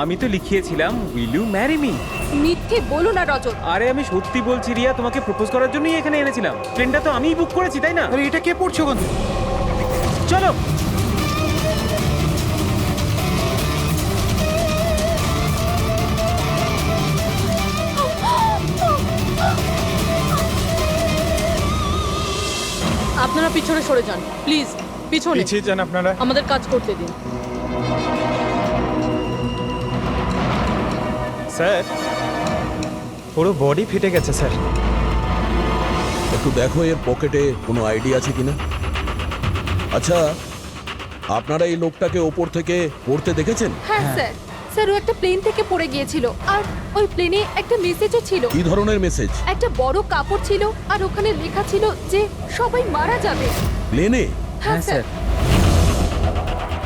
আমি তো লিখিয়েছিলাম will you marry me. মিথ্যে বলো না রজত। আরে আমি সত্যি বলছি রিয়া, তোমাকে প্রপোজ করার জন্যই এখানে এনেছিলাম। ট্রেনটা তো আমিই বুক করেছি, তাই না? আরে এটা কে পড়ছো বন্ধু? চলো। আপনারা পিছনে সরে যান প্লিজ, পিছনে। পিছিয়ে যান আপনারা। আমাদের কাজ করতে দিন। স্যার, পুরো বডি ফেটে গেছে স্যার। একটু দেখো এর পকেটে কোনো আইডি আছে কিনা। আচ্ছা, আপনারা এই লোকটাকে ওপর থেকে পড়তে দেখেছেন? হ্যাঁ স্যার, স্যার ও একটা প্লেন থেকে পড়ে গিয়েছিল আর ওই প্লেনে একটা মেসেজও ছিল। কি ধরনের মেসেজ? একটা বড় কাপড় ছিল আর ওখানে লেখা ছিল যে সবাই মারা যাবে। প্লেনে? হ্যাঁ স্যার।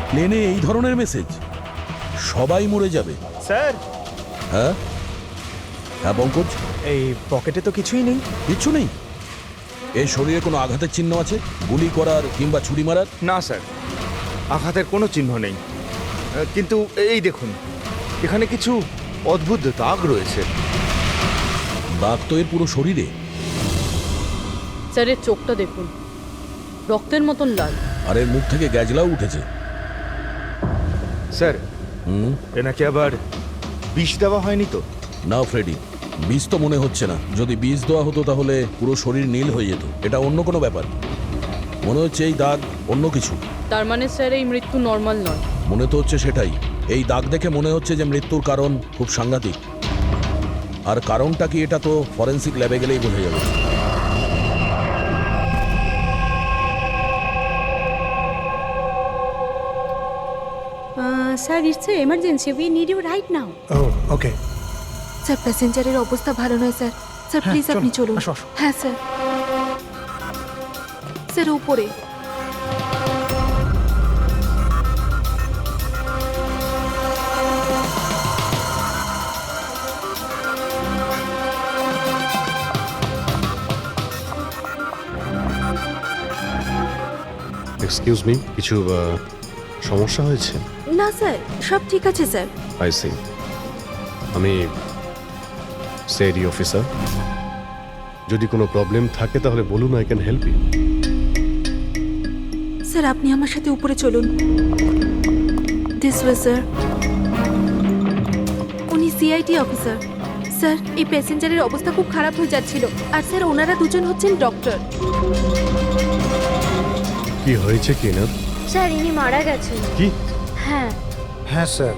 প্লেনে এই ধরনের মেসেজ? সবাই মরে যাবে? স্যার, হ্যাঁ হ্যাঁ পঙ্কজ, এই পকেটে তো কিছুই নেই। কিচ্ছু নেই? এর শরীরে কোনো আঘাতের চিহ্ন আছে? গুলি করার কিংবা ছুরি মারার? না স্যার, আঘাতের কোনো চিহ্ন নেই, কিন্তু এই দেখুন এখানে কিছু অদ্ভুত দাগ রয়েছে। দাগ তো এর পুরো শরীরে। স্যারের চোখটা দেখুন, রক্তের মতন লাল। আর এর মুখ থেকে গ্যাজলাও উঠেছে। স্যার, হুম, এনাকে আবার বিষ দেওয়া হয়নি তো? না ফ্রেডি, বীজ তো মনে হচ্ছে না। যদি বীজ দেওয়া হতো তাহলে পুরো শরীর নীল হয়ে যেত। এটা অন্য কোনো ব্যাপার মনে হচ্ছে। এই দাগ অন্য কিছু। তার মানে স্যার এই মৃত্যু নর্মাল নয়। মনে তো হচ্ছে সেটাই। এই দাগ দেখে মনে হচ্ছে যে মৃত্যুর কারণ খুব সাংঘাতিক। আর কারণটা কি এটা তো ফরেন্সিক ল্যাবে গেলেই বোঝা যাবে। Sir, it's an emergency, we need you right now. Oh okay. Sir প্যাসেঞ্জারের অবস্থা ভালো নয় স্যার। স্যার প্লিজ চলুন, আপনি চলুন। আসো, আসো। হ্যাঁ স্যার। স্যার উপরে। এক্সকিউজ মি, কিছু সমস্যা হয়েছে? না স্যার, সব ঠিক আছে স্যার। I see. আমি সিআইডি অফিসার। যদি কোনো প্রবলেম থাকে তাহলে বলুন, I can help you. Sir আপনি আমার সাথে উপরে চলুন। This way sir. উনি সিআইটি অফিসার। স্যার এই প্যাসেঞ্জারের অবস্থা খুব খারাপ হয়ে যাচ্ছিল আর স্যার ওনারা দুজন হচ্ছেন ডক্টর। কি হয়েছে কি না? স্যার, ইনি মারা গেছেন। কি? হ্যাঁ। হ্যাঁ স্যার,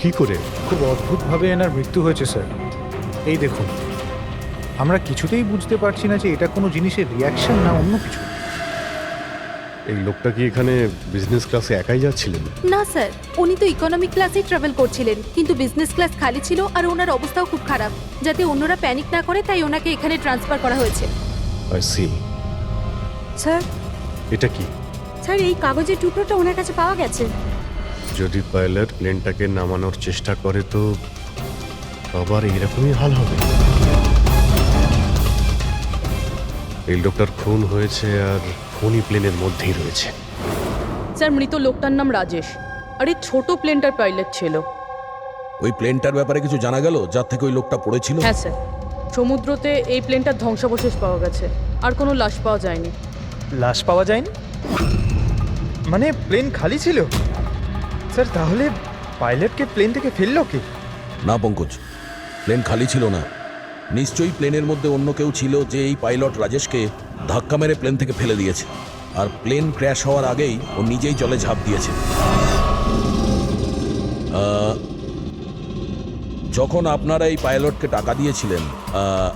কি করে? খুব অদ্ভুতভাবে এনার মৃত্যু হয়েছে স্যার। এই দেখুন, আমরা কিছুতেই বুঝতে পারছি না যে এটা কোনো জিনিসের রিয়াকশন না অন্য কিছু। এই লোকটা কি এখানে বিজনেস ক্লাসে একাই যাচ্ছিলেন? না স্যার, উনি তো ইকোনমিক ক্লাসেই ট্রাভেল করছিলেন, কিন্তু বিজনেস ক্লাস খালি ছিল আর ওনার অবস্থাও খুব খারাপ। যাতে অন্যরা প্যানিক না করে তাই ওনাকে এখানে ট্রান্সফার করা হয়েছে। I C. স্যার, এটা কি? স্যার এই কাগজের টুকরোটা ওনার কাছে পাওয়া গেছে। যদি পাইলট প্লেনটাকে নামানোর চেষ্টা করে তো আবার এইরকমই হাল হবে। এই লোকটার খুন হয়েছে আর খুনি প্লেনের মধ্যেই রয়েছে। স্যার মৃত লোকটার নাম রাজেশ, আর এই ছোট প্লেনটার পাইলট ছিল। ওই প্লেনটার ব্যাপারে কিছু জানা গেল যার থেকে ওই লোকটা পড়েছিল? হ্যাঁ স্যার, সমুদ্রতে এই প্লেনটার ধ্বংসাবশেষ পাওয়া গেছে, আর কোনো লাশ পাওয়া যায়নি। লাশ পাওয়া যায়নি মানে প্লেন খালি ছিল? স্যার তাহলে পাইলটকে প্লেন থেকে ফেললো কি? না পঙ্কজ, প্লেন খালি ছিল না। নিশ্চয়ই প্লেনের মধ্যে অন্য কেউ ছিল যে এই পাইলট রাজেশকে ধাক্কা মেরে প্লেন থেকে ফেলে দিয়েছে। আর প্লেন ক্র্যাশ হওয়ার আগেই ও নিজেই জলে ঝাঁপ দিয়েছে। যখন আপনারা এই পাইলটকে টাকা দিয়েছিলেন,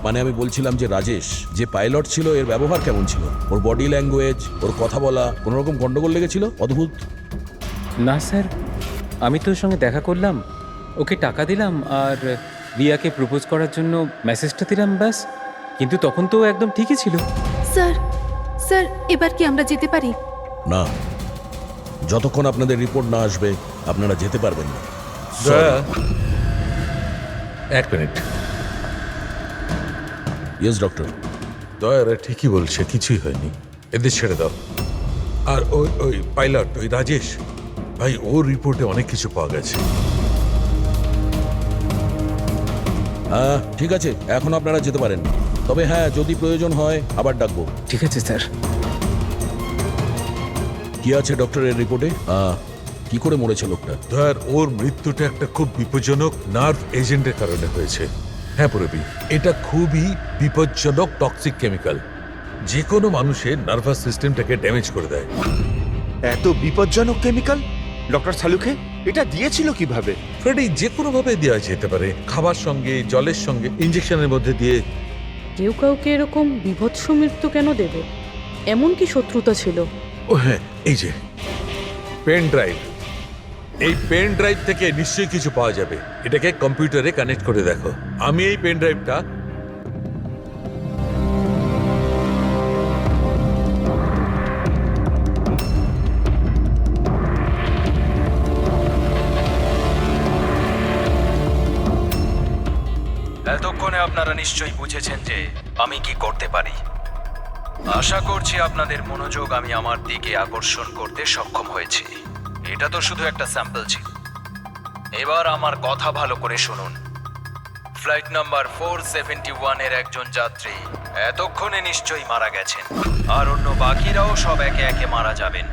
মানে আমি বলছিলাম যে রাজেশ যে পাইলট ছিল এর ব্যবহার কেমন ছিল? ওর বডি ল্যাঙ্গুয়েজ, ওর কথা বলা, কোনো রকম গন্ডগোল লেগেছিল? অদ্ভুত। না স্যার, আমি তো ওর সঙ্গে দেখা করলাম, ওকে টাকা দিলাম আর রিয়াকে প্রপোজ করার জন্য মেসেজটা দিলাম, ব্যাস। কিন্তু তখন তো ও একদম ঠিকই ছিল। স্যার, স্যার এবার কি আমরা যেতে পারি? না, যতক্ষণ আপনাদের রিপোর্ট না আসবে আপনারা যেতে পারবেন না। এক মিনিট। Yes doctor. দয়ারা ঠিকই বলছে, কিছুই হয়নি, এদের ছেড়ে দাও। আর ওই পাইলট, ওই রাজেশ ভাই, ওর রিপোর্টে অনেক কিছু পাওয়া গেছে। হ্যাঁ ঠিক আছে, এখন আপনারা যেতে পারেন। তবে হ্যাঁ, যদি প্রয়োজন হয় আবার ডাকবো। ঠিক আছে স্যার। কি আছে ডক্টরের রিপোর্টে? কি করে মরেছে লোকটা? ধর, ওর মৃত্যুটা একটা খুব বিপজ্জনক নার্ভ এজেন্টের কারণে হয়েছে। হ্যাঁ পুরবি, এটা খুবই বিপজ্জনক টক্সিক কেমিক্যাল, যে কোনো মানুষের নার্ভাস সিস্টেমটাকে ড্যামেজ করে দেয়। এত বিপজ্জনক কেমিক্যাল ডক্টর সালুকে এটা দিয়েছিল কিভাবে? ফ্রেডি, যে কোনো ভাবে দেওয়া যেতে পারে, খাবার সঙ্গে, জলের সঙ্গে, ইঞ্জেকশনের মধ্যে দিয়ে। কেউ কাউকে এরকম বিভৎস মৃত্যু কেন দেবে? এমন কি শত্রুতা ছিল? ও হ্যাঁ, এই যে পেন ড্রাইভ, এই পেন ড্রাইভ থেকে নিশ্চয়ই কিছু পাওয়া যাবে। এটাকে কম্পিউটারে কানেক্ট করে দেখো। আমি এই পেন ড্রাইভটা এতক্ষণে আপনারা নিশ্চয়ই বুঝেছেন যে আমি কি করতে পারি। আশা করছি আপনাদের মনোযোগ আমি আমার দিকে আকর্ষণ করতে সক্ষম হয়েছি। এটা তো শুধু একটা স্যাম্পল ছিল। এবার আমার কথা ভালো করে শুনুন। ফ্লাইট নাম্বার 471 এর একজন যাত্রী এতক্ষণে নিশ্চয়ই মারা গেছেন, আর অন্য বাকিরাও সব একে একে মারা যাবেন,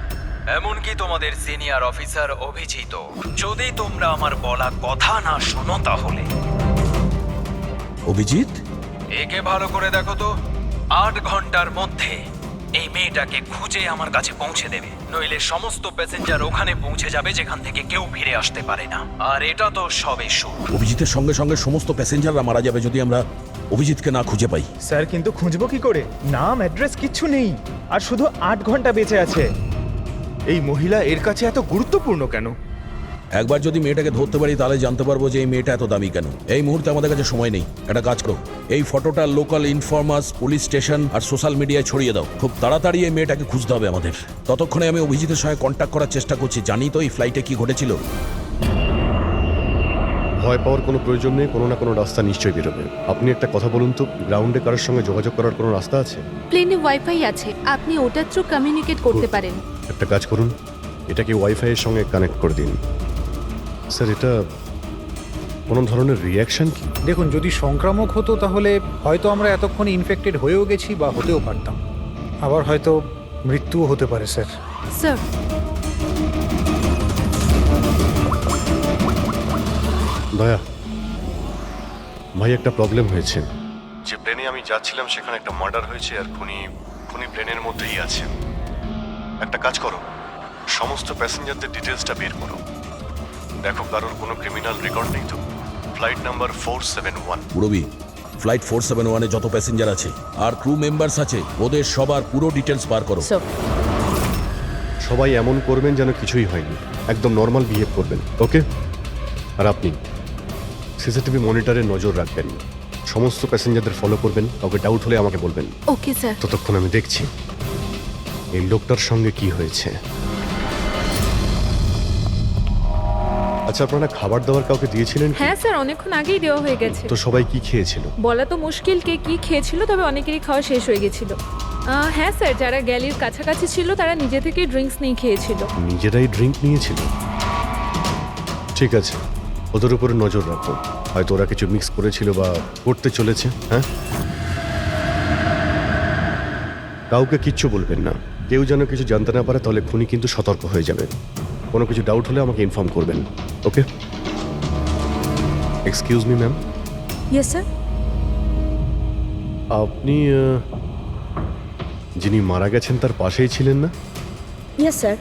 এমনকি তোমাদের সিনিয়র অফিসার অভিজিৎ। যদি তোমরা আমার বলা কথা না শোনো তাহলে। অভিজিৎ, একে ভালো করে দেখো তো। 8 ঘন্টার মধ্যে এই মেয়েটাকে খুঁজে আমার কাছে পৌঁছে দেবে, নইলে সমস্ত প্যাসেঞ্জার ওখানে পৌঁছে যাবে যেখান থেকে কেউ ফিরে আসতে পারে না। আর এটা তো সবে শুরু। অভিজিতের সঙ্গে সঙ্গে সমস্ত প্যাসেঞ্জাররা মারা যাবে যদি আমরা অভিজিৎকে না খুঁজে পাই। স্যার, কিন্তু খুঁজবো কি করে? নাম, অ্যাড্রেস কিচ্ছু নেই, আর শুধু 8 ঘন্টা বেঁচে আছে। এই মহিলা এর কাছে এত গুরুত্বপূর্ণ কেন? একবার যদি মেয়েটাকে ধরতে পারি তাহলে জানতে পারবো যে এই মেয়েটা এত দামি কেন। এই মুহূর্তে আমাদের কাছে সময় নেই। একটা কাজ করো, এই ফটোটা লোকাল ইনফরমার্স, পুলিশ স্টেশন আর সোশ্যাল মিডিয়ায় ছড়িয়ে দাও। খুব তাড়াতাড়ি এই মেয়েটাকে খুঁজতে হবে আমাদের। ততক্ষণে আমি অভিজিতের সঙ্গে কন্ট্যাক্ট করার চেষ্টা করছি। জানি তো এই ফ্লাইটে কি ঘটেছিল। ভয় পাওয়ার কোনো প্রয়োজন নেই, কোনো না কোনো রাস্তা নিশ্চয়ই বেরোবে। আপনি একটা কথা বলুন তো, গ্রাউন্ডে কারোর সঙ্গে যোগাযোগ করার কোনো রাস্তা আছে? প্লেনে ওয়াইফাই আছে, আপনি ওটার থ্রু কমিউনিকেট করতে পারেন। একটা কাজ করুন, এটাকে ওয়াইফাইয়ের সঙ্গে কানেক্ট করে দিন। স্যার, এটা কোনো ধরনের রিয়াকশন কি? দেখুন, যদি সংক্রামক হতো তাহলে হয়তো আমরা এতক্ষণে ইনফেক্টেড হয়েও গেছি বা হতেও পারতাম। আবার হয়তো মৃত্যুও হতে পারে স্যার। স্যার, দয়া ভাই, একটা প্রবলেম হয়েছে। যে প্লেনে আমি যাচ্ছিলাম সেখানে একটা মার্ডার হয়েছে, আর খুনি প্লেনের মধ্যেই আছে। একটা কাজ করো, সমস্ত প্যাসেঞ্জারদের ডিটেলসটা বের করো। দেখো কারোর কোনো ক্রিমিনাল রেকর্ড নেই তো। Flight number 471। পুরবি, ফ্লাইট 471 এ যত প্যাসেঞ্জার আছে আর ক্রু মেম্বার্স আছে, ওদের সবার পুরো ডিটেলস বার করো। স্যার, সবাই এমন করবেন যেন কিছুই হয়নি, একদম নর্মাল বিহেভ করবেন, ওকে? আর আপনি সিসিটিভি মনিটরে নজর রাখবেন, সমস্ত প্যাসেঞ্জারদের ফলো করবেন, কাউকে ডাউট হলে আমাকে বলবেন। Okay sir. ততক্ষণ আমি দেখছি এই লোকটার সঙ্গে কি হয়েছে। আচ্ছা, আপনারা খাবার দাবার কাউকে দিয়েছিলেন কি? হ্যাঁ স্যার, অনেকক্ষণ আগেই দেওয়া হয়ে গেছে। তো সবাই কি খেয়েছিল? বলা তো মুশকিল কে কি খেয়েছিল, তবে অনেকেরই খাওয়া শেষ হয়ে গেছিল। হ্যাঁ স্যার, যারা গ্যালির কাছাকাছি ছিল তারা নিজে থেকেই ড্রিঙ্কস নিয়ে খেয়েছিল। নিজেরাই ড্রিঙ্ক নিয়েছিল? ঠিক আছে, ওদের উপরে নজর রাখো। হয়তো ওরা কিছু মিক্স করেছিল বা করতে চলেছে। হ্যাঁ, কাউকে কিচ্ছু বলবেন না। কেউ যেন কিছু জানতে না পারে, তাহলে খুনি কিন্তু সতর্ক হয়ে যাবে। কোনো কিছু ডাউট হলে আমাকে ইনফর্ম করবেন, okay? Excuse me ma'am. Yes sir. আপনি যিনি মারা গেছেন তার পাশেই ছিলেন না? Yes sir.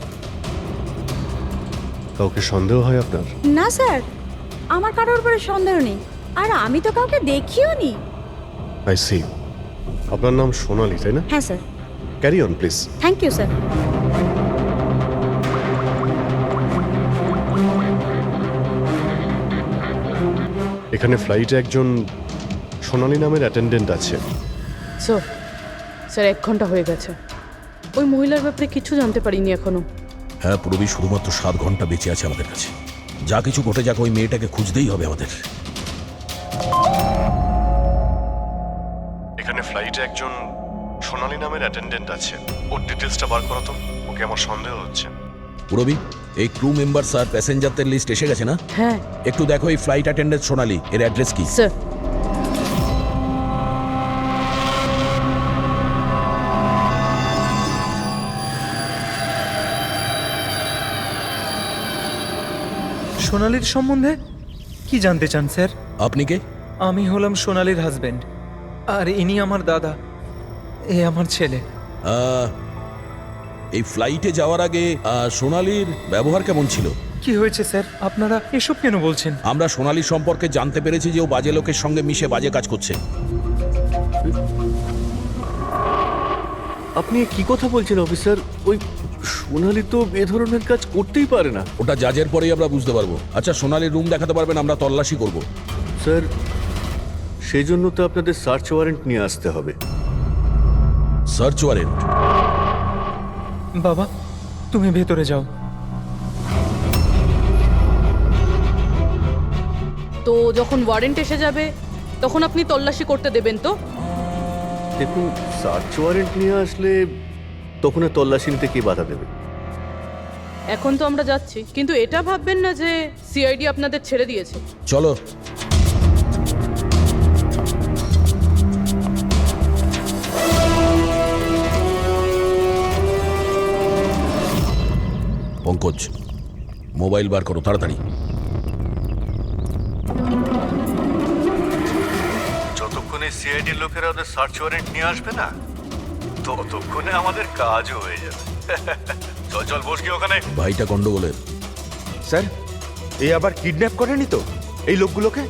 কাউকে সন্দেহ হয় আপনার? না স্যার, আমার কারোর উপরে সন্দেহ নেই, আর আমি তো কাউকে দেখিও নি। I see. আপনার নাম সোনালি, তাই না? হ্যাঁ sir. Carry on please. Thank you sir. এখানে ফ্লাইটে একজন সোনালি নামের অ্যাটেন্ডেন্ট আছে। স্যার 1 ঘন্টা হয়ে গেছে। ওই মহিলার ব্যাপারে কিছু জানতে পারিনি এখনো। হ্যাঁ পুরবি, শুধুমাত্র 7 ঘন্টা বেঁচে আছে আমাদের কাছে। যা কিছু ঘটে যাক, ওই মেয়েটাকে খুঁজতেই হবে আমাদের। এখানে ফ্লাইটে একজন সোনালি নামের অ্যাটেন্ডেন্ট আছে, ওর ডিটেলসটা বার করো তো, ওকে আমার সন্দেহ হচ্ছে। পুরবি, এই ক্রু মেম্বার্স আর প্যাসেঞ্জারদের লিস্ট এসে গেছে না? হ্যাঁ। একটু দেখো এই ফ্লাইট অ্যাটেন্ডেন্ট সোনালি, এর অ্যাড্রেস কি? স্যার সোনালির সম্বন্ধে কি জানতে চান স্যার? আপনি কে? আমি হলাম সোনালির হাজবেন্ড, আর ইনি আমার দাদা, এ আমার ছেলে। এই ফ্লাইটে যাওয়ার আগে সোনালির ব্যবহার কেমন ছিল? কি হয়েছে স্যার, আপনারা এসব কেন বলছেন? আমরা সোনালি সম্পর্কে জানতে পেরেছি যে ও বাজে লোকের সঙ্গে মিশে বাজে কাজ করছে। আপনি কি কথা বলছেন অফিসার? ওই সোনালি তো এ ধরনের কাজ করতেই পারে না। ওটা জাজের পরেই আমরা বুঝতে পারবো। আচ্ছা, সোনালির রুম দেখাতে পারবেন? আমরা তল্লাশি করব। স্যার, সেই জন্য তো আপনাদের সার্চ ওয়ারেন্ট নিয়ে আসতে হবে। Search warrant? বাবা, তুমি ভেতরে যাও। তো যখন ওয়ারেন্ট এসে যাবে তখন আপনি তল্লাশি করতে দেবেন তো? দেখুন, সার্চ ওয়ারেন্ট নিয়ে আসলে তখন আর তল্লাশি নিতে কে বাধা দেবে? এখন তো আমরা যাচ্ছি, কিন্তু এটা ভাববেন না যে সিআইডি আপনাদের ছেড়ে দিয়েছে। চলো। পঙ্কজ, মোবাইল বার করো তাড়াতাড়ি। যতক্ষণে সিআইডি লোকেরা ওদের সার্চ ওয়ারেন্ট নিয়ে আসবে না, ততক্ষণে আমাদের কাজও হয়ে যাবে। চল চল, বস গিয়ে ওখানে। ভাইটা গন্ডগোলের। স্যার, এই আবার কিডন্যাপ করেনি তো এই লোকগুলোকে?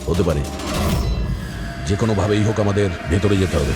হতে পারে। যে কোনো ভাবেই হোক আমাদের ভেতরে যেতে হবে।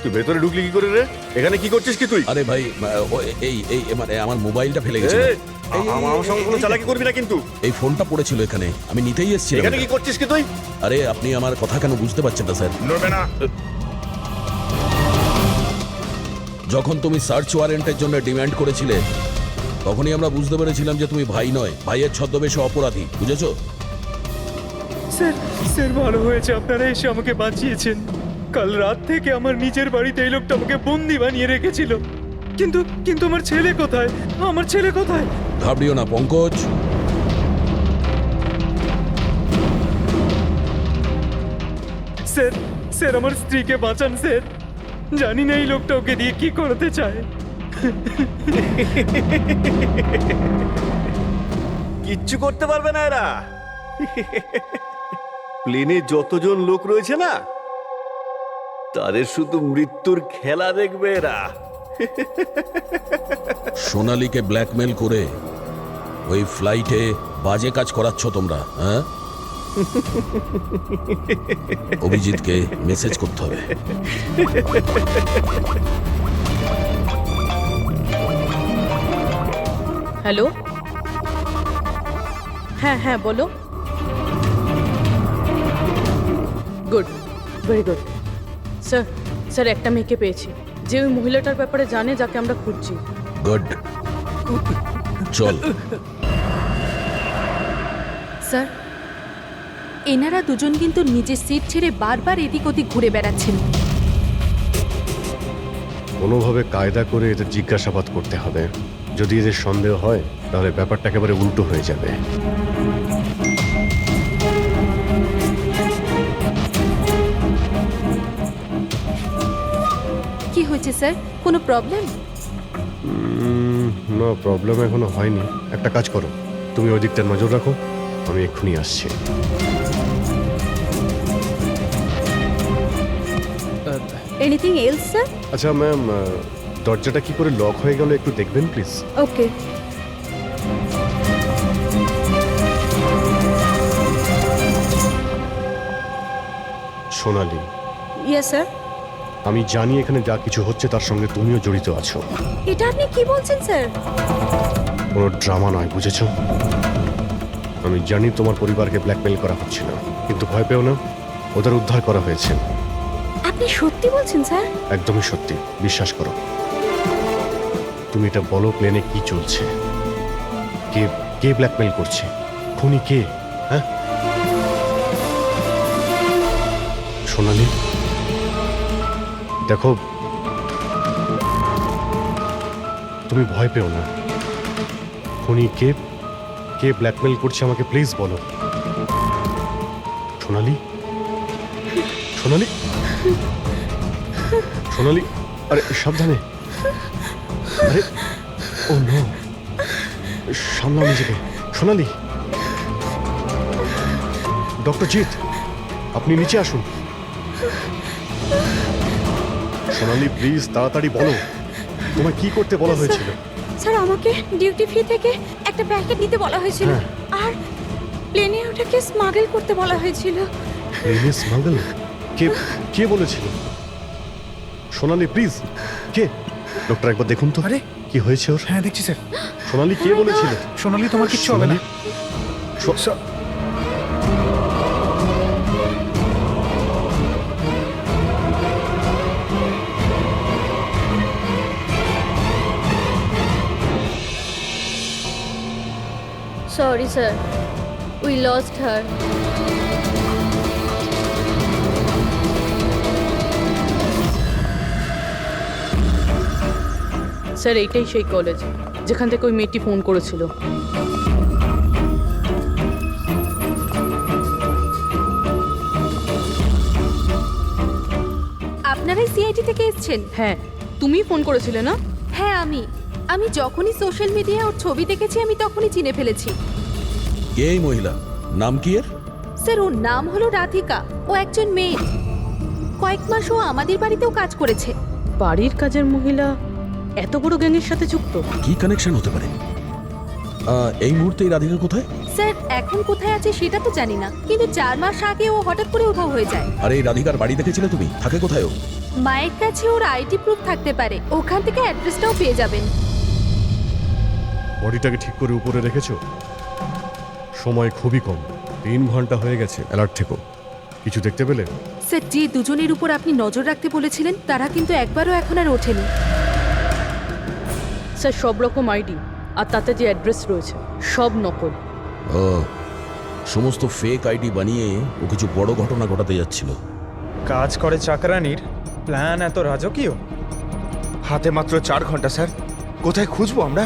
তুই ভেতরে ঢুকলি কি করে রে? এখানে কি করছিস কি তুই? আরে ভাই, এই মানে আমার মোবাইলটা ফেলে গেছে। আমার সঙ্গে কোনো চালাকি করবি না কিন্তু। এই ফোনটা পড়েছিল এখানে, আমি নিতেই এসেছিলাম। এখানে কি করছিস কি তুই? আরে আপনি আমার কথা কেন বুঝতে পারছেন না স্যার? নড়বে না। যখন তুমি সার্চ ওয়ারেন্টের জন্য ডিমান্ড করেছিলে তখনই আমরা বুঝতে পেরেছিলাম যে তুমি ভাই নয়, ভাইয়ের ছদ্মবেশে অপরাধী। বুঝেছো? স্যার, স্যার ভালো হয়েছে আপনারা এসে আমাকে বাঁচিয়েছেন। কাল রাত থেকে আমার নিজের বাড়িতে এই লোকটা আমাকে বন্দি বানিয়ে রেখেছিল। কিন্তু কিন্তু আমার ছেলে কোথায়? আমার ছেলে কোথায়? ঘাবড়িও না পঙ্কজ। স্যার, স্যার আমার স্ত্রীকে বাঁচান স্যার। জানি না এই লোকটা ওকে দিয়ে কি করতে চায়। কিচ্ছু করতে পারবে না এরা। প্লেনে যতজন লোক রয়েছে না, তাদের শুধু মৃত্যুর খেলা দেখবে এরা। সোনালীকে ব্ল্যাকমেল করে ওই ফ্লাইটে বাজে কাজ করাচ্ছ তোমরা, হ্যাঁ? অভিজিৎকে মেসেজ করতে হবে। হ্যালো, হ্যাঁ হ্যাঁ বলো। Good, very good. Sir, sir একটা মেয়েকে পেয়েছি যে ওই মহিলাটার ব্যাপারে জানে যাকে আমরা খুঁজছি। গুড, চল। স্যার, এনারা দুজন কিন্তু নিজের সিট ছেড়ে বারবার এদিক ওদিক ঘুরে বেড়াচ্ছেন। কোনোভাবে কায়দা করে এদের জিজ্ঞাসাবাদ করতে হবে। যদি এদের সন্দেহ হয় তাহলে ব্যাপারটা একেবারে উল্টো হয়ে যাবে। কি হয়েছে স্যার, কোনো প্রবলেম? না, প্রবলেম এখনো হয়নি। একটা কাজ করো, তুমি ওই দিকটা নজর রাখো, আমি এক্ষুনি আসছি। Anything else sir? আচ্ছা ম্যাম, দরজাটা কি করে লক হয়ে গেল একটু দেখবেন please? Okay. Sonali, yes sir. আমি জানি এখানে যা কিছু হচ্ছে তার সঙ্গে তুমিও জড়িত আছো। এটা আপনি কি বলছেন স্যার? কোনো ড্রামা নয়, বুঝেছো? আমি জানি তোমার পরিবারকে ব্ল্যাকমেল করা হচ্ছিল, কিন্তু ভয় পেও না, ওদের উদ্ধার করা হয়েছে। আপনি সত্যি বলছেন স্যার? একদমই সত্যি, বিশ্বাস করো। তুমি এটা বলো, প্লেনে কি চলছে? কে কে ব্ল্যাকমেল করছে? খুনি কে? হ্যাঁ সোনালি, দেখো, তুমি ভয় পেও না। খুনি কে, কে ব্ল্যাকমেল করছে আমাকে প্লিজ বলো। সোনালি, সোনালি, সোনালি, আরে সাবধানে। আরে ও নো, সামলাও নিজেকে। সোনালি, ডক্টর জিৎ, আপনি নিচে আসুন। সোনালি প্লিজ তাড়াতাড়ি বলো, তোমায় কি করতে বলা হয়েছিল? স্যার আমাকে ডিউটি ফ্রি থেকে একটা প্যাকেট নিতে বলা হয়েছিল, আর প্লেনে ওটাকে স্মাগল করতে বলা হয়েছিল। প্লেনে স্মাগল? কে কে বলেছিল? সোনালি প্লিজ, কে? ডক্টর একবার দেখুন তো। আরে কি হয়েছে ওর? হ্যাঁ দেখছি স্যার। সোনালি কে বলেছিল? সোনালি, তোমার কিচ্ছু হবে না। Sorry, sir. We lost her. Sir এইটাই সেই কলেজ যেখান থেকে ওই মেয়েটি ফোন করেছিল। আপনারাই সিআইটি থেকে এসেছেন? হ্যাঁ, তুমি ফোন করেছিলে না? হ্যাঁ আমি যখনই সোশ্যাল মিডিয়ায় ওর ছবি দেখেছি আমি তখনই চিনে ফেলেছি। কে এই মহিলা? নাম কি এর? স্যার ওর নাম হলো রাধিকা। ও একজন মেয়ে। কয়েক মাস ও আমাদের বাড়িতেও কাজ করেছে। বাড়ির কাজের মহিলা এত বড় গ্যাংয়ের সাথে যুক্ত? কি কানেকশন হতে পারে? এই মুহূর্তে এই রাধিকা কোথায়? স্যার এখন কোথায় আছে সেটা তো জানি না, কিন্তু 4 মাস আগে ও হঠাৎ করে উধাও হয়ে যায়। আরে এই রাধিকার বাড়ি দেখেছিলে তুমি? থাকে কোথায় ও? মায়ের কাছে ওর আইডি প্রুফ থাকতে পারে, ওখান থেকে অ্যাড্রেসটাও পেয়ে যাবেন। বডিটাকে ঠিক করে উপরে রেখেছো? সময় খুবই কম, 3 ঘন্টা হয়ে গেছে। অ্যালার্ট থেকো। কিছু দেখতে পেলে? স্যার যে দুজনের উপর আপনি নজর রাখতে বলেছিলেন তারা কিন্তু একবারও এখন আর ওঠেনি। স্যার সব রকম আইডি আর তাতে যে অ্যাড্রেস রয়েছে সব নকল। ও, সমস্ত ফেক আইডি বানিয়ে ও কিছু বড় ঘটনা ঘটাতে যাচ্ছিল। কাজ করে চাকরানির প্ল্যান এত রাজকীয়। হাতে মাত্র 4 ঘন্টা স্যার, কোথায় খুঁজবো আমরা?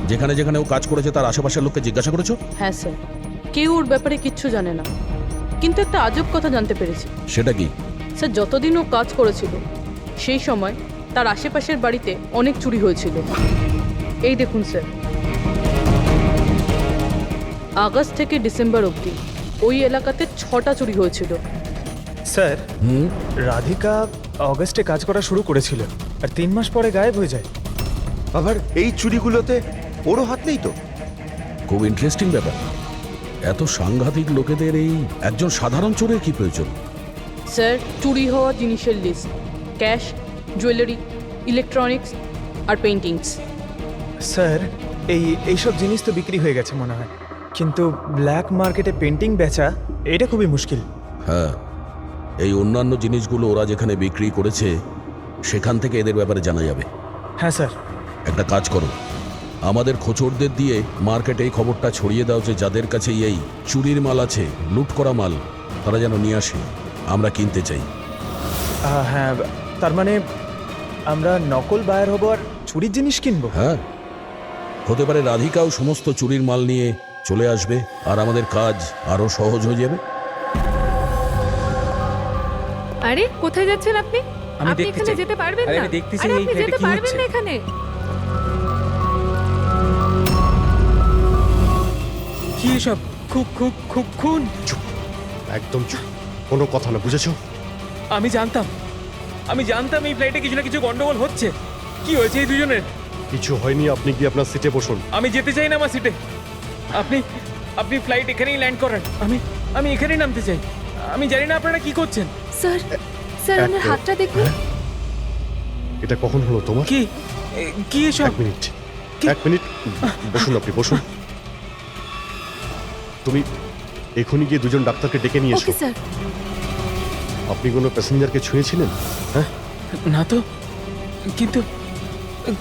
যেখানে যেখানে ও কাজ করেছে তার আশেপাশের লোককে জিজ্ঞাসা করেছো? হ্যাঁ স্যার, কেউ ওর ব্যাপারে কিচ্ছু জানে না, কিন্তু একটা আজব কথা জানতে পেরেছি। সেটা কি? স্যার যতদিন ও কাজ করেছিল সেই সময় তার আশেপাশের বাড়িতে অনেক চুরি হয়েছিল। এই দেখুন স্যার, আগস্ট থেকে ডিসেম্বর অবধি ওই এলাকাতে 6টা চুরি হয়েছিল। স্যার রাধিকা অগস্টে কাজ করা শুরু করেছিল আর 3 মাস পরে গায়েব হয়ে যায়। আবার এই চুরিগুলোতে ওরও হাত নেই তো? খুব ইন্টারেস্টিং ব্যাপার। এত সাংঘাতিক লোকেদের এই একজন সাধারণ চোরের কি প্রয়োজন? স্যার চুরি হওয়া জিনিসের লিস্ট: ক্যাশ, জুয়েলারি, ইলেকট্রনিক্স আর পেইন্টিংস। স্যার এইসব জিনিস তো বিক্রি হয়ে গেছে মনে হয়, কিন্তু ব্ল্যাক মার্কেটে পেন্টিং বেচা এটা খুবই মুশকিল। হ্যাঁ, এই অন্যান্য জিনিসগুলো ওরা যেখানে বিক্রি করেছে সেখান থেকে এদের ব্যাপারে জানা যাবে। হ্যাঁ স্যার। একটা কাজ করো, আমাদের খোঁচরদের দিয়ে মার্কেটে এই খবরটা ছড়িয়ে দাও যে যাদের কাছে এই চুরির মাল আছে, লুট করা মাল, তারা যেন নিয়ে আসে, আমরা কিনতে চাই। হ্যাঁ, তার মানে আমরা নকল বায়ার হব আর চুরির জিনিস কিনবো? হ্যাঁ, হতে পারে রাধিকাও সমস্ত চুরির মাল নিয়ে চলে আসবে আর আমাদের কাজ আরো সহজ হয়ে যাবে। আরে কোথায় যাচ্ছেন আপনি? আমি আপনি দেখতে এখানে চাই। যেতে পারবেন আরে না? আমি দেখতেছি আরে এই আপনি ফ্ল্যাটে যেতে কি পারবেন হচ্ছে। না এখানে। কি এসব? খুন? চুপ, একদম চুপ, কোনো কথা না, বুঝেছো? আমি জানতাম আমি জানতাম এই ফ্লাইটে কিছু না কিছু গন্ডগোল হচ্ছে। কি হয়েছে এই দুজনের? কিছু হয়নি, আপনি গিয়ে আপনার সিটে বসুন। আমি যেতে চাই না আমার সিটে। আপনি আপনি ফ্লাইট এখানেই ল্যান্ড করান। আমি এখানেই নামতে চাই। আমি জানি না আপনারা কি করছেন। স্যার স্যার ওনার হাতটা দেখুন। এটা কখন হলো তোমার? কি এসব? এক মিনিট বসুন, আপনি বসুন। তুমি এখনই গিয়ে দুজন ডাক্তারকে ডেকে নিয়ে এসো। Okay sir. আপনি কোনো প্যাসেঞ্জারকে ছুঁয়েছিলেন? হ্যাঁ না তো, কিন্তু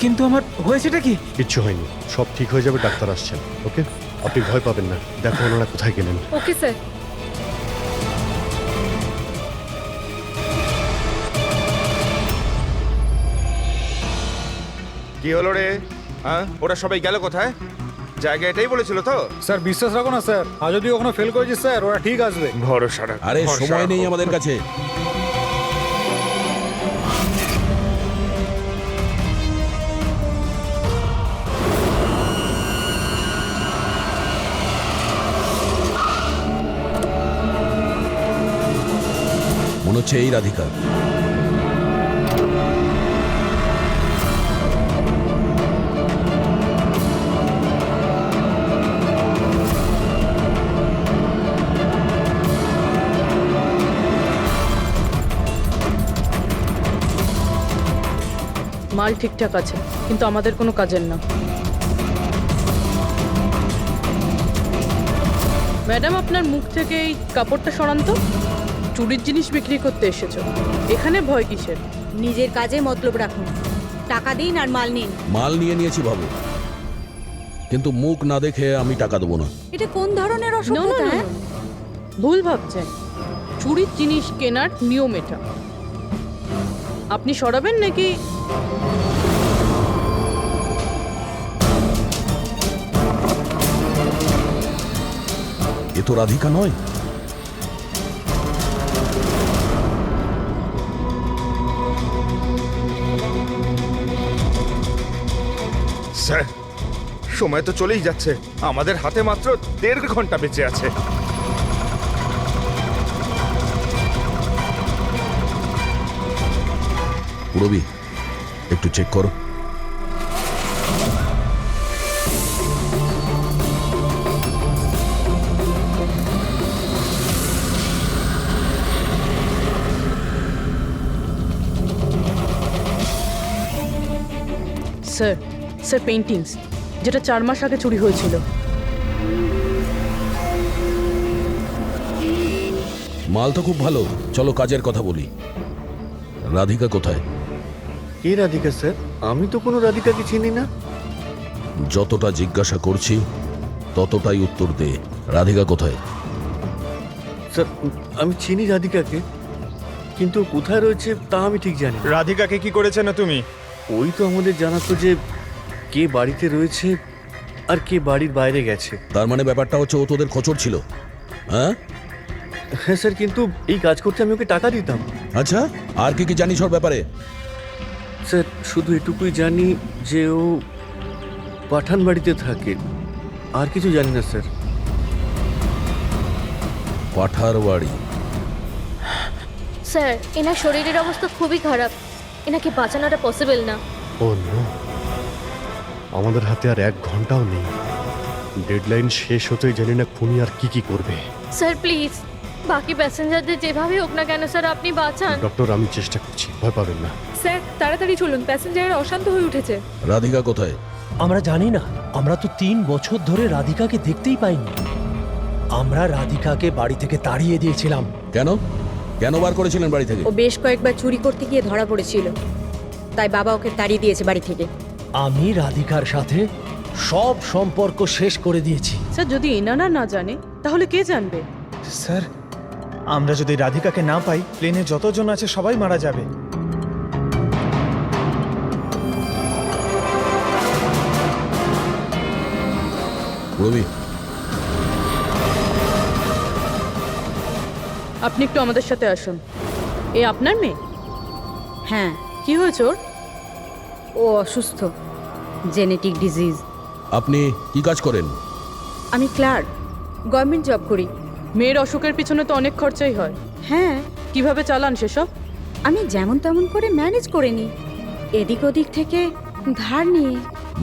কিন্তু আমার হয়েছেটা কি? কিচ্ছু হয়নি, সব ঠিক হয়ে যাবে, ডাক্তার আসছেন। ওকে, আপনি ভয় পাবেন না। দেখো ওনারা কোথায় গেলেন। Okay sir. কি হলো রে? হ্যাঁ, ওরা সবাই গেল কোথায়? জায়গা এটাই বলেছিল তো? স্যার বিশ্বাস রাখো না স্যার, আর যদি ওখানে ফেল করেছি স্যার ওরা ঠিক আসবে। ভরসা রাখো। আরে সময় নেই আমাদের কাছে। মনে হচ্ছে এই রাধিকা। মাল ঠিকঠাক আছে, কিন্তু আমাদের কোনো কাজের না। ম্যাডাম, আপনার মুখ থেকে এই কাপড়টা সরান তো। চুরির জিনিস বিক্রি করতে এসেছো, এখানে ভয় কিসের? নিজের কাজে মতলব রাখুন, টাকা দিন আর মাল নিন। মাল নিয়ে নিয়েছি বাবু, কিন্তু মুখ না দেখে আমি টাকা দেবো না। এটা কোন ধরনের No, no, অসভ্যতা? no, no. ভুল ভাবছেন। চুরির জিনিস কেনার নিয়ম এটা। আপনি সরাবেন নাকি? এ তো রাধিকা নয়। স্যার, সময় তো চলেই যাচ্ছে, আমাদের হাতে মাত্র 1.5 ঘন্টা বেঁচে আছে। রবি, একটু চেক করো। স্যার, স্যার পেইন্টিংস, যেটা 4 মাস আগে চুরি হয়েছিল। মাল তো খুব ভালো, চলো কাজের কথা বলি। রাধিকা কোথায়? কে রাধিকা স্যার? আমি তো কোনো রাধিকাকে চিনি না। যতটা জিজ্ঞাসা করছি ততটাই উত্তর দে। রাধিকা কোথায়? স্যার আমি চিনি রাধিকাকে, কিন্তু কোথায় রয়েছে তা আমি ঠিক জানি। রাধিকাকে কি করেছে না তুমি? ওই তো আমাদের জানাতো যে কে বাড়িতে রয়েছে আর কে বাড়ির বাইরে গেছে। তার মানে ব্যাপারটা হচ্ছে ও তোদের খোঁচর ছিল, হ্যাঁ? হ্যাঁ স্যার, কিন্তু এই কাজ করতে আমি ওকে টাকা দিতাম। আচ্ছা, আর কি কি জানিস ওর ব্যাপারে? স্যার শুধু এটুকুই জানি যে ও পাঠান বাড়িতে থাকে, আর কিছু জানি না স্যার। পাঠার বাড়ি? স্যার, এনার শরীরের অবস্থা খুবই খারাপ, এনাকে বাঁচানোটা পসিবল না। ও নো, আমাদের হাতে আর 1 ঘন্টাও নেই। ডেডলাইন শেষ হতেই জানি না খুনি আর কি কি করবে। স্যার প্লিজ, বাকি প্যাসেঞ্জারদের যেভাবে হোক না কেন স্যার আপনি বাঁচান। ডক্টর আমি চেষ্টা করছি, ভয় পাবেন না। স্যার তাড়াতাড়ি চলুন, প্যাসেঞ্জাররা অশান্ত হয়ে উঠেছে। রাধিকা কোথায়? আমরা জানি না, আমরা তো 3 বছর ধরে রাধিকাকে দেখতেই পাইনি। আমরা রাধিকাকে বাড়ি থেকে তাড়িয়ে দিয়েছিলাম। কেন কেন বার করেছিলেন বাড়ি থেকে? ও বেশ কয়েকবার চুরি করতে গিয়ে ধরা পড়েছিল, তাই বাবা ওকে তাড়িয়ে দিয়েছে বাড়ি থেকে। আমি রাধিকার সাথে সব সম্পর্ক শেষ করে দিয়েছি। স্যার যদি এনারা না জানে তাহলে কে জানবে? স্যার, আমরা যদি রাধিকাকে না পাই, প্লেনে যতজন আছে সবাই মারা যাবে। রবি, আপনি একটু আমাদের সাথে আসুন। এ আপনার মেয়ে? হ্যাঁ। কি হয়েছে ওর? ও অসুস্থ, জেনেটিক ডিজিজ। আপনি কি কাজ করেন? আমি ক্লার্ক, গভর্নমেন্ট জব করি। মেয়ের অসুখের পিছনে তো অনেক খরচাই হয়। হ্যাঁ। কিভাবে চালান সেসব? আমি যেমন তেমন করে ম্যানেজ করে নিই, এদিক ওদিক থেকে ধার নিয়ে।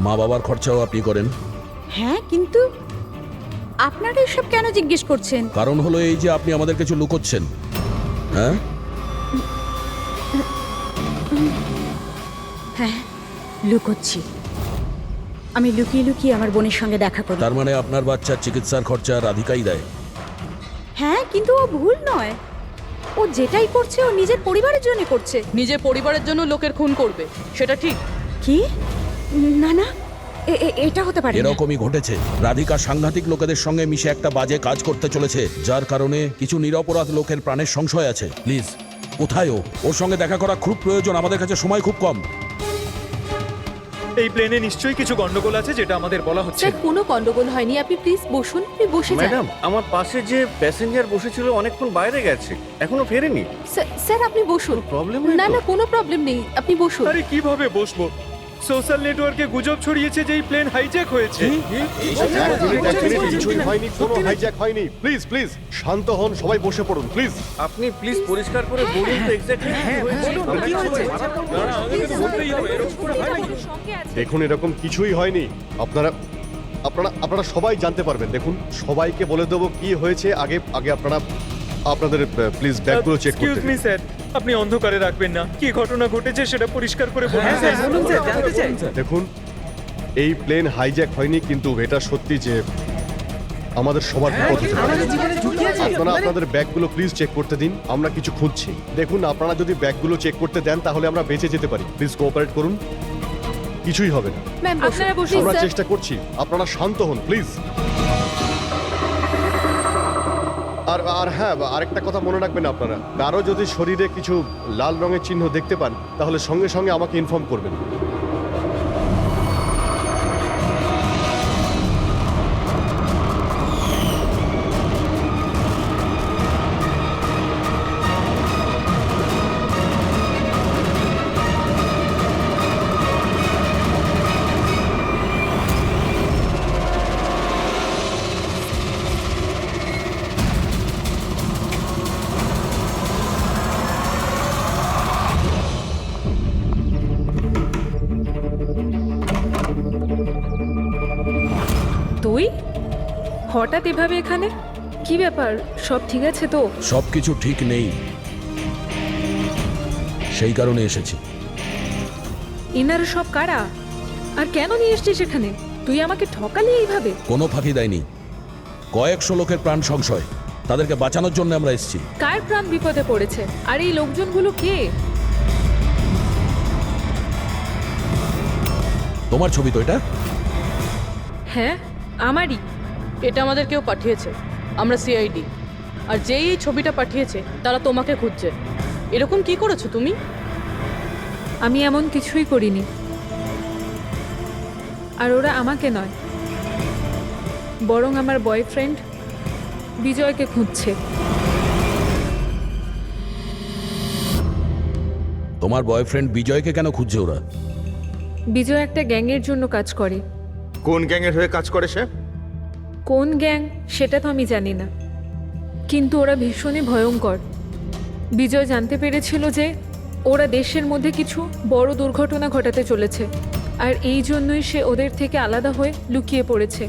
মা বাবার খরচাও আপনি করেন? হ্যাঁ, কিন্তু আপনারা এসব কেন জিজ্ঞেস করছেন? কারণ হলো এই যে আপনি আমাদের কিছু লুকোচ্ছেন। হ্যাঁ, হ্যাঁ, লুকোচ্ছি। আমি লুকিয়ে লুকিয়ে আমার বোনের সঙ্গে দেখা করি। তার মানে আপনার বাচ্চার চিকিৎসার খরচা রাধিকাই দেয়? হ্যাঁ, কিন্তু ও ভুল নয়। ও যেটাই করছে ও নিজের পরিবারের জন্য করছে। নিজের পরিবারের জন্য লোকের খুন করবে, সেটা ঠিক? কি? না না, এটা হতে পারে না। এরকমই ঘটেছে। রাধিকা সাংঘাতিক লোকেদের সঙ্গে মিশে একটা বাজে কাজ করতে চলেছে, যার কারণে কিছু নিরপরাধ লোকের প্রাণের সংশয় আছে। প্লিজ, কোথায় ও? ওর সঙ্গে দেখা করা খুব প্রয়োজন, আমাদের কাছে সময় খুব কম। এই প্লেনে নিশ্চয়ই কিছু গন্ডগোল আছে যেটা আমাদের বলা হচ্ছে। স্যার কোনো গন্ডগোল হয়নি, আপনি প্লিজ বসুন, আপনি বসে যান। ম্যাডাম, আমার পাশে যে প্যাসেঞ্জার বসেছিল অনেকক্ষণ বাইরে গেছে, এখনো ফেরেনি। স্যার আপনি বসুন। প্রবলেম না না, কোনো প্রবলেম নেই, আপনি বসুন। আরে কিভাবে বসবো? সোশ্যাল নেটওয়ার্কে গুজব ছড়িয়েছে যে এই প্লেন হাইজ্যাক হয়েছে। কিছুই হয়নি, কোনো হাইজ্যাক হয়নি। প্লিজ প্লিজ শান্ত হন, সবাই বসে পড়ুন প্লিজ। আপনি প্লিজ পরিষ্কার করে বলুন তো এক্স্যাক্টলি কি হয়েছে। দেখুন, এরকম কিছুই হয়নি। আপনারা আপনারা আপনারা সবাই জানতে পারবেন। দেখুন, সবাইকে বলে দেবো কি হয়েছে। আগে আগে আপনারা আপনাদের প্লিজ ব্যাগগুলো চেক এক্সকিউজ করতে মি দিন। স্যার, আপনি অন্ধকারে রাখবেন না। কি ঘটনা ঘটেছে সেটা পরিষ্কার করে বলুন স্যার। দেখুন, এই প্লেন হাইজ্যাক হয়নি, কিন্তু এটা সত্যি যে আমাদের সবার বিপদ হতে পারে। আপনারা আপনাদের ব্যাগগুলো প্লিজ চেক করতে দিন, আমরা কিছু খুঁজছি। দেখুন, আপনারা যদি ব্যাগগুলো চেক করতে দেন তাহলে আমরা বেঁচে যেতে পারি। প্লিজ কোঅপারেট করুন, কিছুই হবে না। ম্যাম আপনারা বসুন আমরা স্যার। চেষ্টা করছি, আপনারা শান্ত হন প্লিজ। আর হ্যাঁ, আরেকটা কথা মনে রাখবেন, আপনারা কারো যদি শরীরে কিছু লাল রঙের চিহ্ন দেখতে পান তাহলে সঙ্গে সঙ্গে আমাকে ইনফর্ম করবেন। তুই হঠাৎ এভাবে এখানে? কি ব্যাপার, সব ঠিক আছে তো? সবকিছু ঠিক নেই, সেই কারণে এসেছি। ইনারা সব কারা আর কেন নিয়ে এসছিস এখানে? তুই আমাকে ঠকালি এইভাবে? কোনো ফাঁকি দেয়নি, কয়েকশো লোকের প্রাণ সংশয়, তাদেরকে বাঁচানোর জন্য আমরা এসেছি। কার প্রাণ বিপদে পড়েছে? আর এই লোকজনগুলো কে? তোমার ছবি তো এটা? হ্যাঁ, আমারই। এটা আমাদের কেউ পাঠিয়েছে, আমরা সিআইডি। আর যেই এই ছবিটা পাঠিয়েছে তারা তোমাকে খুঁজছে। এরকম কি করেছো তুমি? আমি এমন কিছুই করিনি। আর ওরা আমাকে নয়, বরং আমার বয়ফ্রেন্ড বিজয়কে খুঁজছে। তোমার বয়ফ্রেন্ড বিজয়কে কেন খুঁজছে ওরা? বিজয় একটা গ্যাংয়ের জন্য কাজ করে। কোন গ্যাংয়ের হয়ে কাজ করে সে? কোন গ্যাং সেটা তো আমি জানি না, কিন্তু ওরা ভীষণই ভয়ঙ্কর। বিজয় জানতে পেরেছিল যে ওরা দেশের মধ্যে কিছু বড় দুর্ঘটনা ঘটাতে চলেছে, আর এই জন্যই সে ওদের থেকে আলাদা হয়ে লুকিয়ে পড়েছে।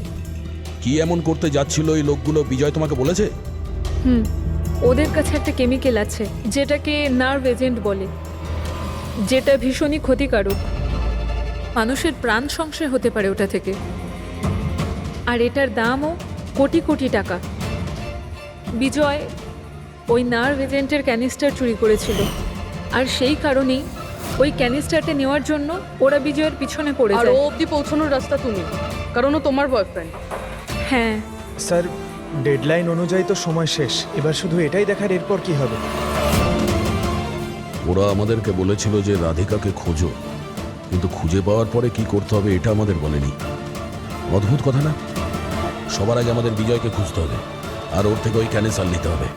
কি এমন করতে যাচ্ছিল এই লোকগুলো বিজয় তোমাকে বলেছে? ওদের কাছে একটা কেমিক্যাল আছে যেটাকে নার্ভ এজেন্ট বলে, যেটা ভীষণই ক্ষতিকারক। মানুষের প্রাণ সংশয় হতে পারে ওটা থেকে, আর এটার দামও কোটি কোটি টাকা। বিজয় ওই নার্ভ এজেন্টের ক্যানিস্টার চুরি করেছিল, আর সেই কারণেই ওই ক্যানিস্টারটা নেওয়ার জন্য ওরা বিজয়ের পিছনে পড়ে আর যায়। ও অবধি পৌঁছানোর রাস্তা তুমি, কারণ ও তোমার বয়ফ্রেন্ড। হ্যাঁ স্যার, ডেডলাইন অনুযায়ী তো সময় শেষ, এবার শুধু এটাই দেখার এরপর কি হবে। ওরা আমাদেরকে বলেছিল যে রাধিকাকে খোঁজো, কিন্তু খুঁজে পাওয়ার পরে কি করতে হবে এটা আমাদের বলেনি। অদ্ভুত কথা না? সবার আগে আমাদের বিজয়কে খুঁজতে হবে, আর ওর থেকে ওই ক্যানেসার নিতে হবে।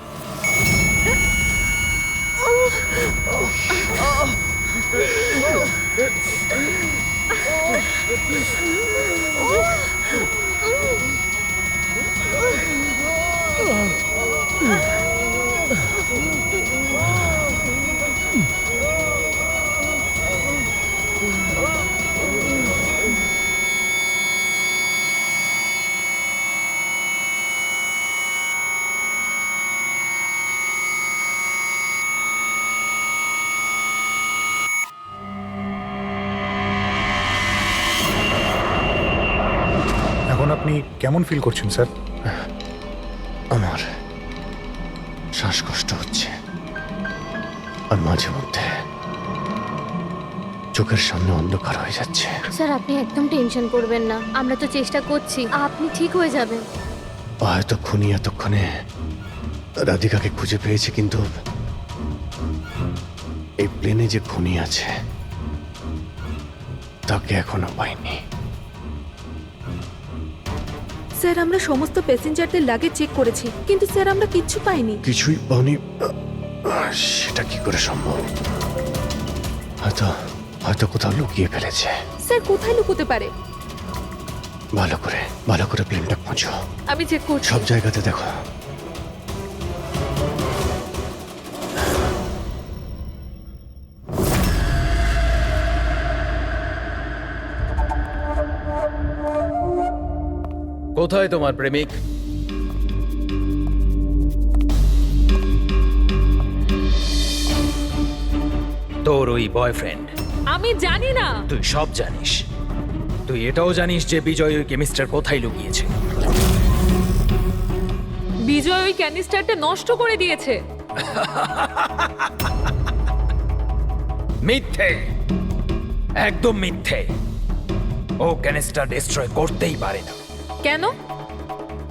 এখন আপনি কেমন ফিল করছেন স্যার? আমার শ্বাসকষ্ট হচ্ছে আর মাঝে মধ্যে চোখের সামনে অন্ধকার হয়ে যাচ্ছে। স্যার আপনি একদম টেনশন করবেন না, আমরা তো চেষ্টা করছি, আপনি ঠিক হয়ে যাবেন। হয়তো খুনি এতক্ষণে রাধিকাকে খুঁজে পেয়েছে, কিন্তু এই প্লেনে যে খুনি আছে তাকে এখনো পাইনি। স্যার আমরা সমস্ত প্যাসেঞ্জারদের লাগেজ চেক করেছি, কিন্তু স্যার আমরা কিচ্ছু পাইনি। কিছুই পাওনি? সেটা কি করে সম্ভব? হয়তো হয়তো কোথাও লুকিয়ে ফেলেছে। স্যার কোথায় লুকোতে পারে? ভালো করে প্লেনটা খোঁজো। আমি চেক করছি। সব জায়গাতে দেখো। কোথায় তোমার প্রেমিক? তোর ওই বয়ফ্রেন্ড? আমি জানি না। তুই সব জানিস। তুই এটাও জানিস যে বিজয় ওই কেমিস্টার কোথায় লুকিয়েছে। বিজয় ওই ক্যানিস্টারটা নষ্ট করে দিয়েছে। মিথ্যে, একদম মিথ্যে। ও ক্যানিস্টার ডিস্ট্রয় করতেই পারে না। কেন?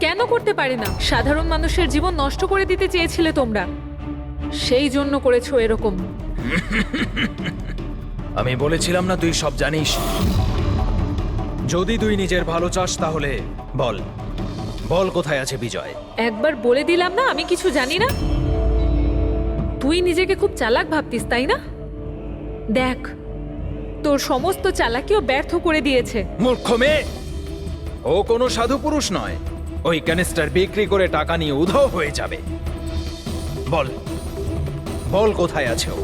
কেন করতে পারে না? সাধারণ মানুষের জীবন নষ্ট করে দিতে চেয়েছিলে তোমরা, সেই জন্য করেছো এরকম। আমি বলেছিলাম না তুই সব জানিস? যদি তুই নিজের ভালো চাস তাহলে বল, বল কোথায় আছে বিজয়? একবার বলে দিলাম না আমি কিছু জানি না। তুই নিজেকে খুব চালাক ভাবতিস তাই না? দেখ তোর সমস্ত চালাকিও ব্যর্থ করে দিয়েছে। মূর্খ মেয়ে, ও কোনো সাধু পুরুষ নয়। ওই ক্যানিস্টার বিক্রি করে টাকা নিয়ে উধাও হয়ে যাবে। বল, বল কোথায় আছে ও?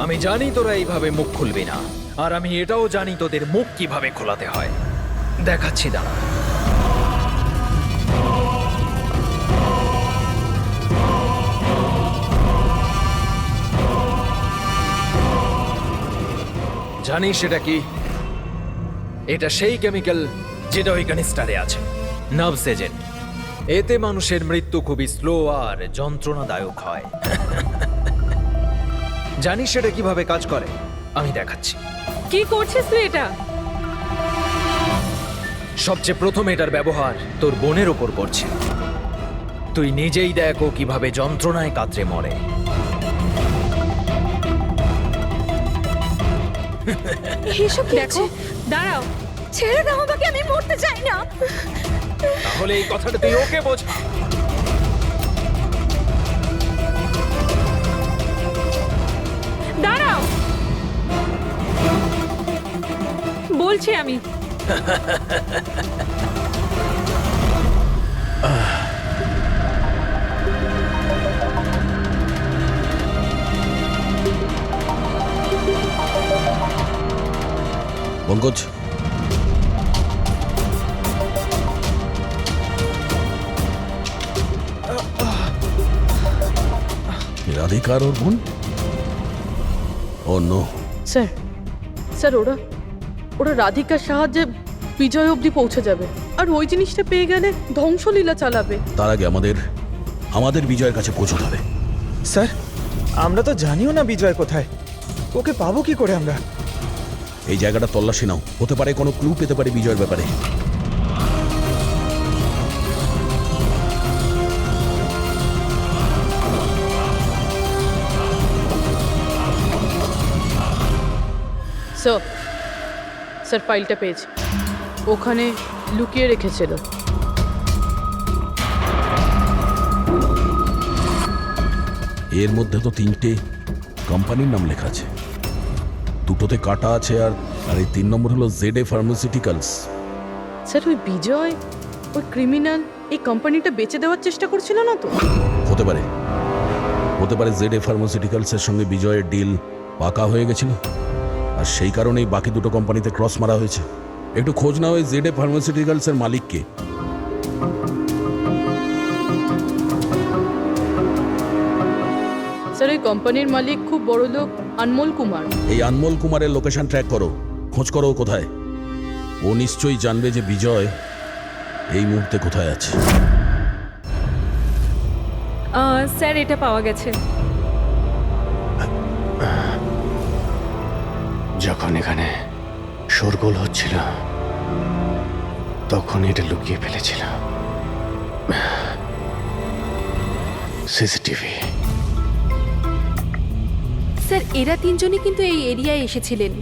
আমি জানি তোরা এইভাবে মুখ খুলবি না, আর আমি এটাও জানি তোদের মুখ কিভাবে খোলাতে হয়। দেখাচ্ছি দাঁড়া। জানিস এটা কি? এটা সেই কেমিক্যাল যেটা ওই ক্যানিস্টারে আছে, নার্ভস এজেন্ট। এতে মানুষের মৃত্যু খুবই স্লো আর যন্ত্রণাদায়ক হয়। জানিস সেটা কিভাবে কাজ করে? আমি দেখাচ্ছি। কি করছিস তুই এটা? সবচেয়ে প্রথম এটার ব্যবহার তোর বোনের ওপর করছে। তুই নিজেই দেখ ও কিভাবে যন্ত্রণায় কাতরে মরে। এসব কি দেখো, দাঁড়াও। ছেড়ে দাও আমাকে, আমি মরতে চাই না। তাহলে এই কথাটা তুই ওকে বোঝা। দাঁড়াও বলছি আমি। পঙ্কজ, রাধিকার ওর বোন? ও নো। স্যার, স্যার ওরা ওরা রাধিকার সাহায্যে বিজয় অবধি পৌঁছে যাবে, আর ওই জিনিসটা পেয়ে গেলে ধ্বংসলীলা চালাবে। তার আগে আমাদের বিজয়ের কাছে পৌঁছতে হবে। স্যার আমরা তো জানিও না বিজয় কোথায়, ওকে পাবো কি করে আমরা? এই জায়গাটা তল্লাশি নাও, হতে পারে কোনো ক্লু পেতে পারে বিজয়ের ব্যাপারে। স্যার, স্যার ফাইলটা পেয়েছি, ওখানে লুকিয়ে রেখেছিল। এর মধ্যে তো 3টে কোম্পানির নাম লেখা আছে, দুটোতে কাটা আছে, আর এই 3 নম্বর হলো ZA ফার্মাসিউটিক্যালস। স্যার ওই বিজয়, ওই ক্রিমিনাল এই কোম্পানিটা বেচে দেওয়ার চেষ্টা করছিল না তো? হতে পারে ZA ফার্মাসিউটিক্যালসের সঙ্গে বিজয়ের ডিল পাকা হয়ে গেছিল, আর সেই কারণেই বাকি দুটো কোম্পানিতে ক্রস মারা হয়েছে। একটু খোঁজ নাও ওই ZA ফার্মাসিউটিক্যালসের মালিককে। স্যার এই কোম্পানির মালিক খুব বড় লোক, অনমোল কুমার। এই অনমোল কুমারের লোকেশন ট্র্যাক করো, খোঁজ করো কোথায়। ও নিশ্চয়ই জানবে যে বিজয় এই মুহূর্তে কোথায় আছে। স্যার এটা পাওয়া গেছে। যখন এখানে শোরগোল হচ্ছিল তখন এটা লুকিয়ে ফেলেছিল। সিসিটিভি। স্যার এরা তিনজনই কিন্তু এই এরিয়ায় এসেছিলেন।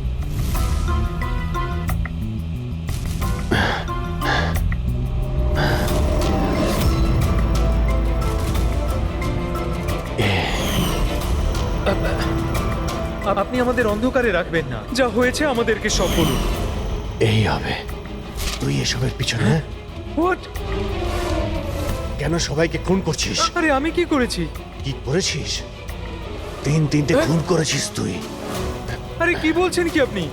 আপনি আমাদের অন্ধকারে রাখবেন না, যা হয়েছে আমাদেরকে সব বলুন। এই হবে। তুই এসবের পিছনে হোয়াট? কেন সবাইকে খুন করছিস? আরে আমি কি করেছি? কি করেছিস? তিনটে খুন করেছিস তুই। আরে কি বলছেন কি আপনি?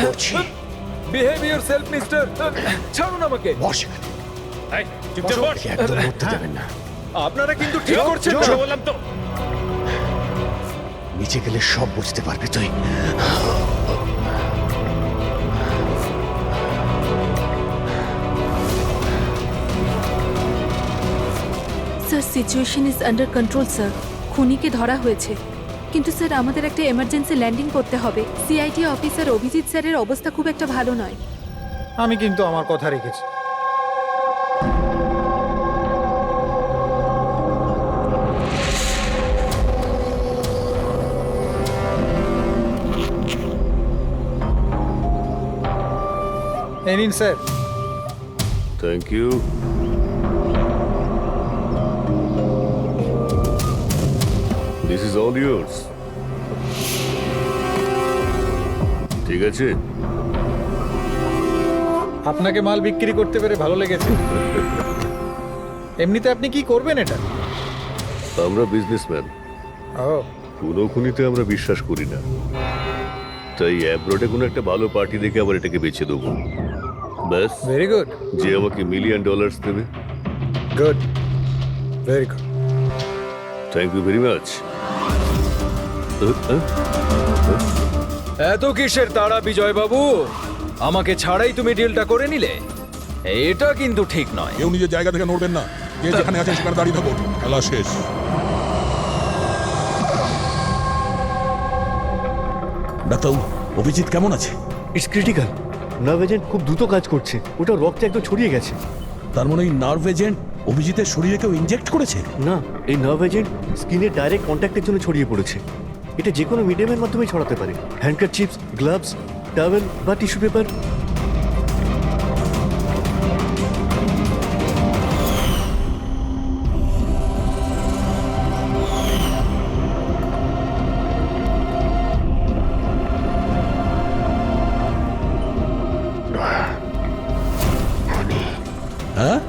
করছি। Behave yourself mister. ছাড়ুন আমাকে। বস। এই, চুপচাপ বস। একদম মরতে দেবেন না। আপনারা কিন্তু ঠিক করছেন না, বললাম তো। নিচে গেলে সব বুঝতে পারবি তুই। Sir situation is under control sir. খুনিকে ধরা হয়েছে, কিন্তু স্যার আমাদের একটা এমার্জেন্সি ল্যান্ডিং করতে হবে। সিআইডি অফিসার অভিজিৎ স্যারের অবস্থা খুব একটা ভালো নয়। আমি কিন্তু আমার কথা রেখেছি। এই নিন sir. Thank you. This is all yours. ঠিক আছে। আপনাকে মাল বিক্রি করতে পেরে ভালো লেগেছে। এমনিতে আপনি কি করবেন এটা? আমরা বিজনেসম্যান, ও কোনো খুনিতে আমরা বিশ্বাস করি না, তাই অ্যাব্রোডে কোনো একটা ভালো পার্টি দেখে আবার এটাকে বেচে দেবো। ব্যাস। Very good. যে আমাকে $1,000,000 দেবে। Good, very good. Thank you very much. এত কিসের তাড়া বিজয় বাবু? আমাকে ছাড়াই তুমি ডিলটা করে নিলে? এটা কিন্তু ঠিক নয়। কেউ নিজের জায়গা থেকে নড়বেন না। যে যেখানে আছে সেখানে দাঁড়িয়ে থাকুন। খেলা শেষ। ডাক্তার, অভিজিৎ কেমন আছে? It's critical. নার্ভ এজেন্ট খুব দ্রুত কাজ করছে, ওটা রক্তে একদম ছড়িয়ে গেছে। তার মানে এই নার্ভ এজেন্ট অভিজিতের শরীরে কেউ ইনজেক্ট করেছে? না, এই নার্ভ এজেন্ট স্কিনের ডাইরেক্ট কন্ট্যাক্টের জন্য ছড়িয়ে পড়েছে। এটা যে কোনো মিডিয়ামের মাধ্যমে ছড়াতে পারে। হ্যান্ডকারচিপস, গ্লাভস, টাওয়েল বা টিস্যু পেপার। হ্যাঁ?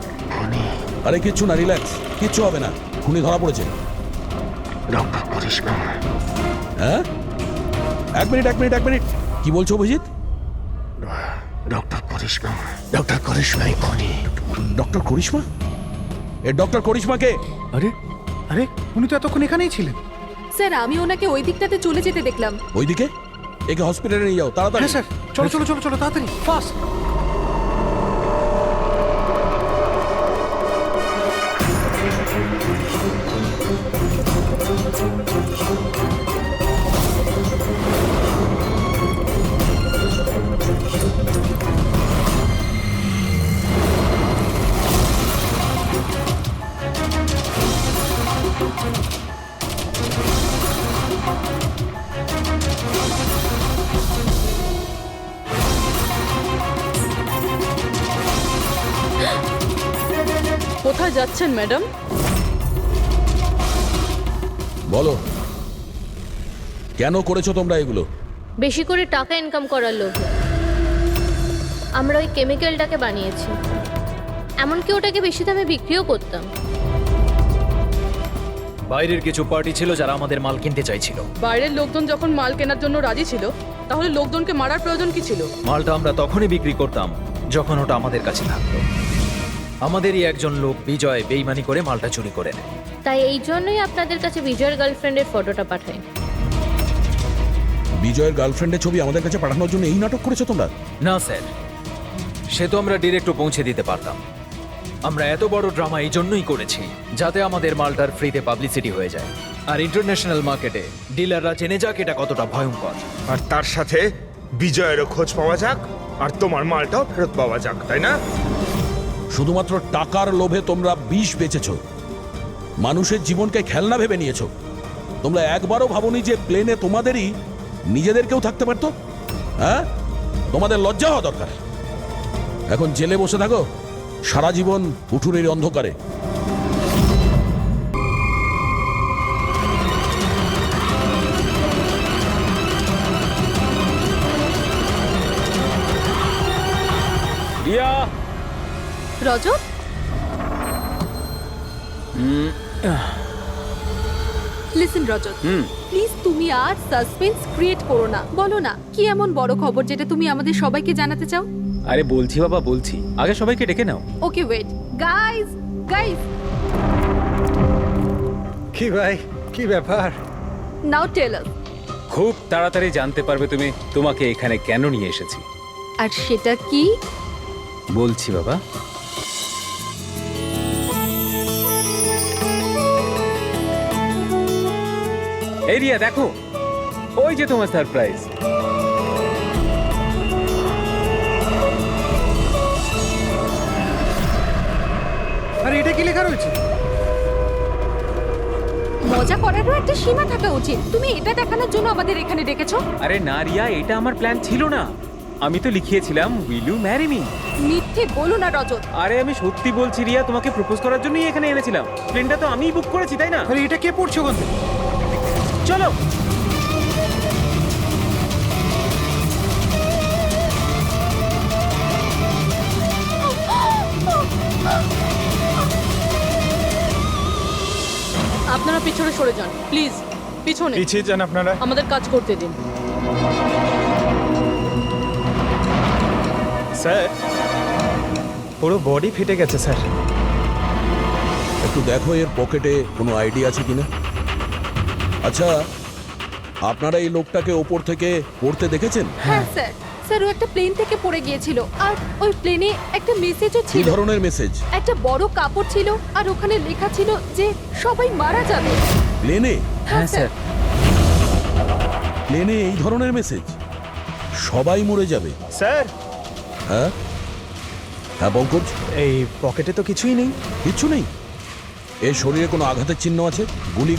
আরে কিচ্ছু না, রিল্যাক্স, কিচ্ছু হবে না। খুনি ধরা পড়েছে। ডক্টর করিশ্মা। হ্যাঁ? এক মিনিট। কি বলছো অভিজিৎ? ডক্টর করিশ্মা। ডক্টর করিশ্মাই খুনি। ডক্টর করিশ্মা? এ ডক্টর করিশ্মাকে? আরে আরে উনি তো এতক্ষণ এখানেই ছিলেন। স্যার আমি ওনাকে ওই দিকটাতে চলে যেতে দেখলাম। ওইদিকে? একে হসপিটালে নিয়ে যাও তাড়াতাড়ি। হ্যাঁ স্যার, চলো তাড়াতাড়ি, ফাস্ট। কোথায় যাচ্ছেন ম্যাডাম? বলো, কেন করেছো তোমরা এগুলো? বেশি করে টাকা ইনকাম করার লোভে আমরা ওই কেমিক্যালটাকে বানিয়েছি। এমনকি ওটাকে বেশি দামে বিক্রিও করতাম। বাইরের কিছু পার্টি ছিল যারা আমাদের মাল কিনতে চাইছিল। বাইরের লোকজন যখন মাল কেনার জন্য রাজি ছিল, তাহলে লোকজনকে মারার প্রয়োজন কি ছিল? মালটা আমরা তখনই বিক্রি করতাম যখন ওটা আমাদের কাছে থাকতো। আমাদেরই একজন লোক বিজয় বেইমানি করে মালটা চুরি করে নেয়। তাই এই জন্যই আপনাদের কাছে বিজয়ের গার্লফ্রেন্ডের ফটোটা পাঠাই। বিজয়ের গার্লফ্রেন্ডের ছবি আমাদের কাছে পাঠানোর জন্য এই নাটক করেছো তোমরা? না স্যার, সে তো আমরা ডিরেক্টও পৌঁছে দিতে পারতাম। আমরা এত বড় ড্রামা এই জন্যই করেছি যাতে আমাদের মালটার ফ্রিতে পাবলিসিটি হয়ে যায়, আর ইন্টারন্যাশনাল মার্কেটে ডিলাররা জেনে যাক এটা কতটা ভয়ঙ্কর। আর তার সাথে বিজয়েরও খোঁজ পাওয়া যাক, আর তোমার মালটাও ফেরত পাওয়া যাক, তাই না? শুধুমাত্র টাকার লোভে তোমরা বিষ বেচেছ, মানুষের জীবনকে খেলনা ভেবে নিয়েছো। তোমরা একবারও ভাবোনি যে প্লেনে তোমাদেরই নিজেদেরকেও থাকতে পারতো? হ্যাঁ, তোমাদের লজ্জা হওয়া দরকার। এখন জেলে বসে থাকো সারা জীবন উঠুনের অন্ধকারে। রিয়া, রজত, লিসেন রজত, প্লিজ তুমি আর সাসপেন্স ক্রিয়েট করো না। বলো না কি এমন বড় খবর যেটা তুমি আমাদের সবাইকে জানাতে চাও? আরে বলছি বাবা, বলছি। আগে সবাইকে ডেকে নাও। ওকে ওয়েট, গাইস গাইস, কি ভাই, কি ব্যাপার? নাও টেল আস। খুব তাড়াতাড়ি জানতে পারবে তুমি তোমাকে এখানে কেন নিয়ে এসেছি। আর সেটা কি? বলছি বাবা। এই রিয়া দেখো, ওই যে তোমার সারপ্রাইজ। আরে এটা কি লেখা রয়েছে? মজা করারও একটা সীমা থাকা উচিত। তুমি এটা দেখানোর জন্য আমাদের এখানে ডেকেছো? আরে না রিয়া, এটা আমার প্ল্যান ছিল না। আমি তো লিখিয়েছিলাম উইল ইউ ম্যারি মি। মিথ্যে বলো না রজত। আরে আমি সত্যি বলছি রিয়া, তোমাকে প্রপোজ করার জন্যই এখানে এনেছিলাম। প্লেনটা তো আমিই বুক করেছি, তাই না? আরে এটা কে পড়ছে ওখান থেকে? চলো। আপনারা পিছনে সরে যান প্লিজ, পিছনে পিছিয়ে যান আপনারা। আমাদের কাজ করতে দিন। স্যার, পুরো বডি ফেটে গেছে স্যার। একটু দেখো এর পকেটে কোনো আইডিয়া আছে কিনা। আচ্ছা, আপনারা এই লোকটাকে ওপর থেকে পড়তে দেখেছেন? হ্যাঁ স্যার, স্যার ও একটা প্লেন থেকে পড়ে গিয়েছিল, আর ওই প্লেনে একটা মেসেজও কি ছিল। ধরনের মেসেজ? একটা বড় কাপড় ছিল, আর ওখানে লেখা ছিল যে সবাই মারা যাবে। প্লেনে? হ্যাঁ স্যার। প্লেনে এই ধরনের মেসেজ? সবাই মরে যাবে? স্যার। হ্যাঁ হ্যাঁ পঙ্কজ, এই পকেটে তো কিছুই নেই। কিচ্ছু নেই? এর শরীরে কোনো আঘাতের চিহ্ন আছে? গুলি